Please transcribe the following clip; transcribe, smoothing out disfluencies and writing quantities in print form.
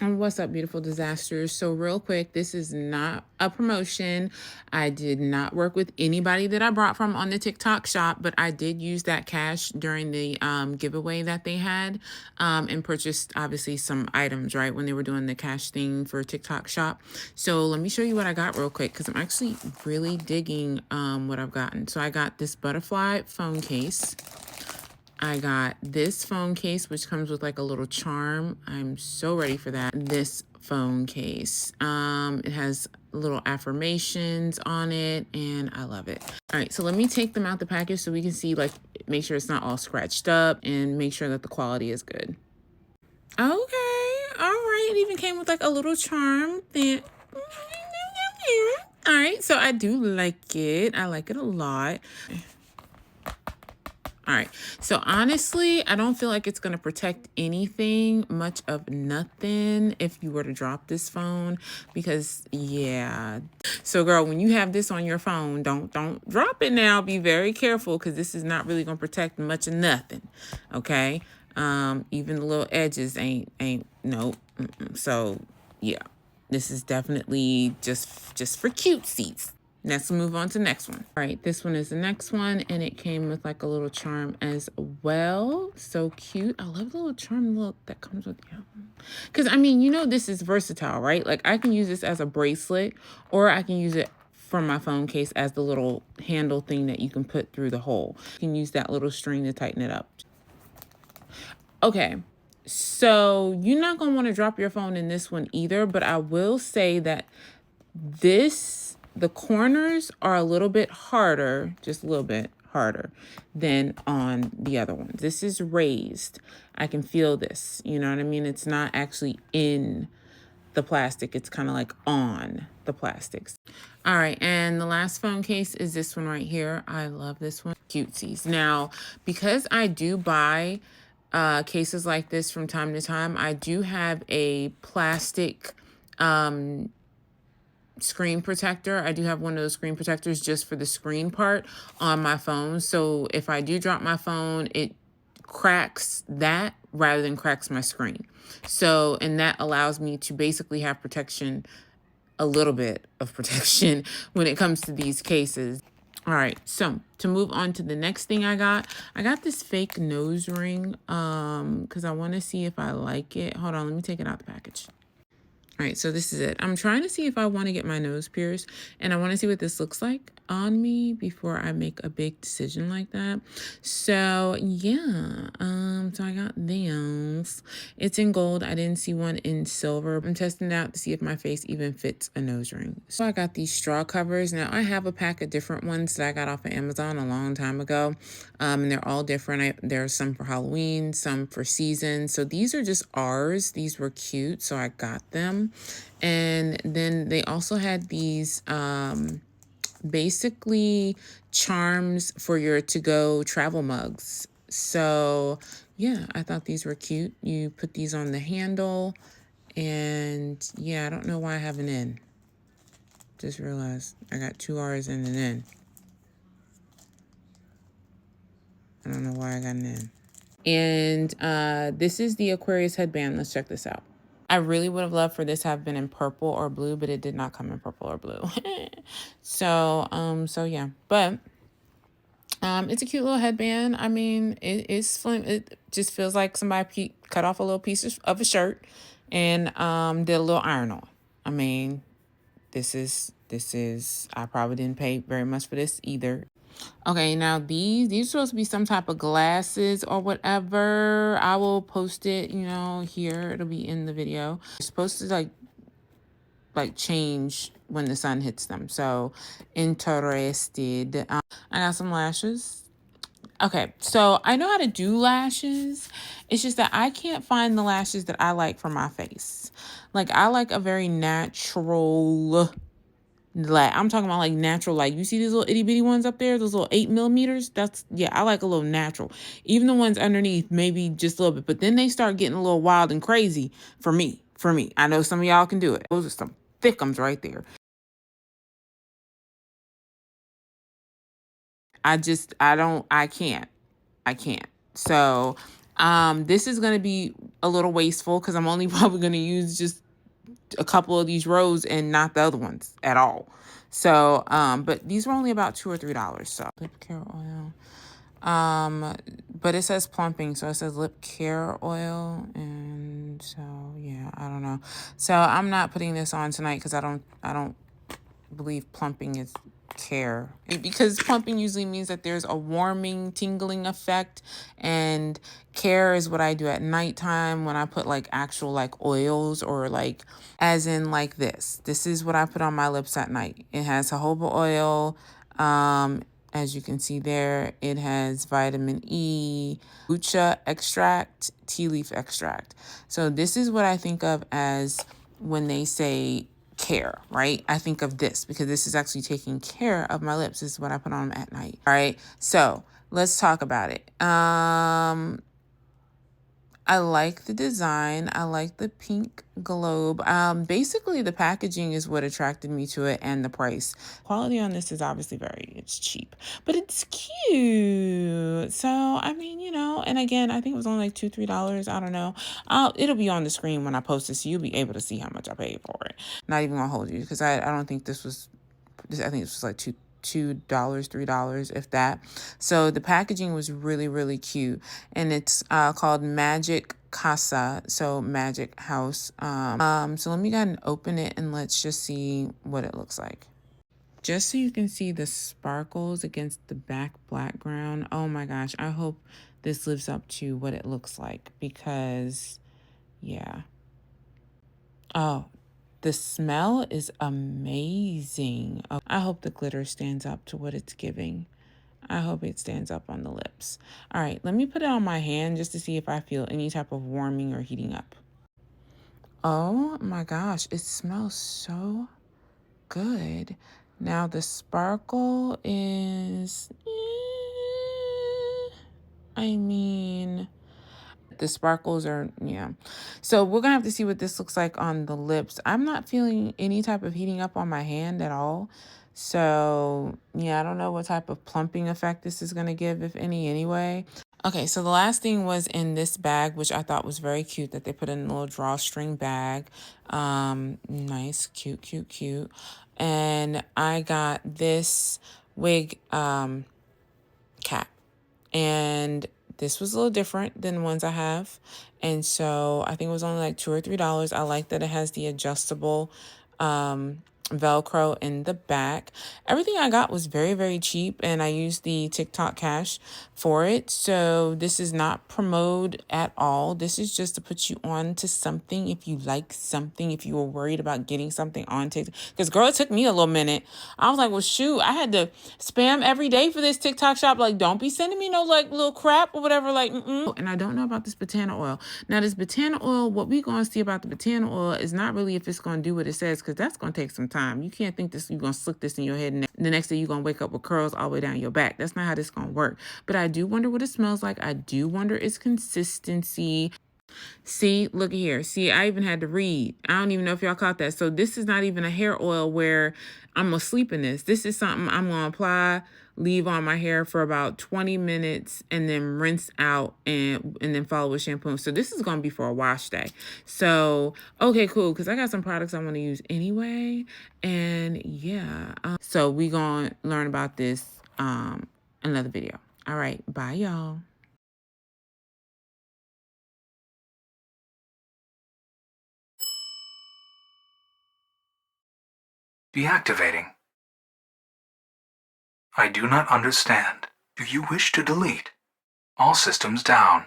And what's up, beautiful disasters? So real quick, this is not a promotion. I did not work with anybody that I brought from on the TikTok shop, but I did use that cash during the giveaway that they had, and purchased obviously some items, right, when they were doing the cash thing for TikTok shop. So let me show you what I got real quick, because I'm actually really digging what I've gotten. So I got this butterfly phone case. I got this phone case, which comes with like a little charm. I'm so ready for that. This phone case. It has little affirmations on it, and I love it. All right, so let me take them out the package so we can see, like, make sure it's not all scratched up and make sure that the quality is good. Okay, all right. It even came with like a little charm thing. All right, so I do like it. I like it a lot. All right, so honestly, I don't feel like it's going to protect anything, much of nothing, if you were to drop this phone, because yeah. So girl, when you have this on your phone, don't drop it now. Be very careful, because this is not really going to protect much of nothing, okay? Even the little edges ain't nope. So yeah, this is definitely just for cutesies. Let's move on to the next one. All right, this one is the next one, and it came with like a little charm as well. So cute. I love the little charm look that comes with the album. Because, I mean, you know, this is versatile, right? Like, I can use this as a bracelet, or I can use it from my phone case as the little handle thing that you can put through the hole. You can use that little string to tighten it up. Okay, so you're not going to want to drop your phone in this one either, but I will say that the corners are a little bit harder, just a little bit harder than on the other ones. This is raised. I can feel this, you know what I mean? It's not actually in the plastic. It's kind of like on the plastics. All right, and the last phone case is this one right here. I love this one. Cutesies. Now, because I do buy cases like this from time to time, I do have a plastic screen protector. I do have one of those screen protectors just for the screen part on my phone. So if I do drop my phone, it cracks that rather than cracks my screen. So, and that allows me to basically have protection, a little bit of protection when it comes to these cases. All right, so to move on to the next thing I got this fake nose ring because I want to see if I like it. Hold on, let me take it out the package. All right, so this is it. I'm trying to see if I want to get my nose pierced, and I want to see what this looks like on me before I make a big decision like that. So yeah, so I got these. It's in gold. I didn't see one in silver. I'm testing it out to see if my face even fits a nose ring. So I got these straw covers. Now I have a pack of different ones that I got off of Amazon a long time ago, and they're all different. There's some for Halloween, some for season. So these are just ours. These were cute, so I got them. And then they also had these basically charms for your to-go travel mugs. So yeah, I thought these were cute. You put these on the handle, and yeah, I don't know why I have an N. Just realized I got 2 R's and an N. I don't know why I got an N. And this is the Aquarius headband. Let's check this out. I really would have loved for this to have been in purple or blue, but it did not come in purple or blue. So yeah, but it's a cute little headband. I mean, it's slim. It just feels like somebody cut off a little piece of a shirt and did a little iron on. I mean, this is I probably didn't pay very much for this either. Okay, now these are supposed to be some type of glasses or whatever. I will post it, you know, here. It'll be in the video. It's supposed to like change when the sun hits them. So interested. I got some lashes. Okay, so I know how to do lashes. It's just that I can't find the lashes that I like for my face. Like, I like a very natural, like, I'm talking about like natural, like, you see these little itty bitty ones up there, those little 8mm. That's, yeah, I like a little natural. Even the ones underneath, maybe just a little bit, but then they start getting a little wild and crazy for me. I know some of y'all can do it. Those are some thickums right there. I can't. So This is going to be a little wasteful because I'm only probably going to use just a couple of these rows and not the other ones at all. So, but these were only about $2 or $3. So lip care oil. But it says plumping, so it says lip care oil, and so yeah, I don't know. So I'm not putting this on tonight because I don't believe plumping is care, because plumping usually means that there's a warming, tingling effect, and care is what I do at nighttime when I put like actual like oils, or like as in like this is what I put on my lips at night. It has jojoba oil, as you can see there, it has vitamin E, bucha extract, tea leaf extract. So this is what I think of as when they say care, right? I think of this because this is actually taking care of my lips. This is what I put on them at night. All right. So let's talk about it. I like the design. I like the pink globe. Basically the packaging is what attracted me to it, and the price. Quality on this is obviously it's cheap, but it's cute. So, I mean, you know, and again, I think it was only like $2, $3. I don't know. It'll be on the screen when I post this, so you'll be able to see how much I paid for it. Not even gonna hold you because I don't think I think this was like $2, $3, if that. So the packaging was really, really cute, and it's called Magic Casa, so Magic House. So let me go ahead and open it, and let's just see what it looks like. Just so you can see the sparkles against the background. Oh my gosh, I hope this lives up to what it looks like, because yeah. Oh, the smell is amazing. Oh, I hope the glitter stands up to what it's giving. I hope it stands up on the lips. All right, let me put it on my hand just to see if I feel any type of warming or heating up. Oh my gosh, it smells so good. Now the sparkle is, I mean, the sparkles are, yeah. So we're gonna have to see what this looks like on the lips. I'm not feeling any type of heating up on my hand at all. So yeah, I don't know what type of plumping effect this is gonna give, if any, anyway. Okay, so the last thing was in this bag, which I thought was very cute, that they put in a little drawstring bag. Nice, cute, cute, cute. And I got this wig cap. And this was a little different than the ones I have. And so I think it was only like $2 or $3. I like that it has the adjustable Velcro in the back. Everything I got was very, very cheap, and I used the TikTok cash for it. So this is not promote at all. This is just to put you on to something. If you like something, if you were worried about getting something on TikTok, because girl, it took me a little minute. I was like, well, shoot, I had to spam every day for this TikTok shop. Like, don't be sending me no like little crap or whatever. Like, and I don't know about this botana oil. Now, this botana oil, what we gonna see about the botana oil is not really if it's gonna do what it says, because that's gonna take some time. You can't think you're gonna slick this in your head and the next day you're gonna wake up with curls all the way down your back. That's not how this gonna work. But I do wonder what it smells like. I do wonder its consistency. See, look here. See, I even had to read. I don't even know if y'all caught that. So this is not even a hair oil where I'm going to sleep in this. This is something I'm going to apply, leave on my hair for about 20 minutes, and then rinse out and then follow with shampoo. So this is going to be for a wash day. So, okay, cool. Because I got some products I want to use anyway. And yeah. So we going to learn about this another video. All right. Bye, y'all. Deactivating. I do not understand. Do you wish to delete? All systems down.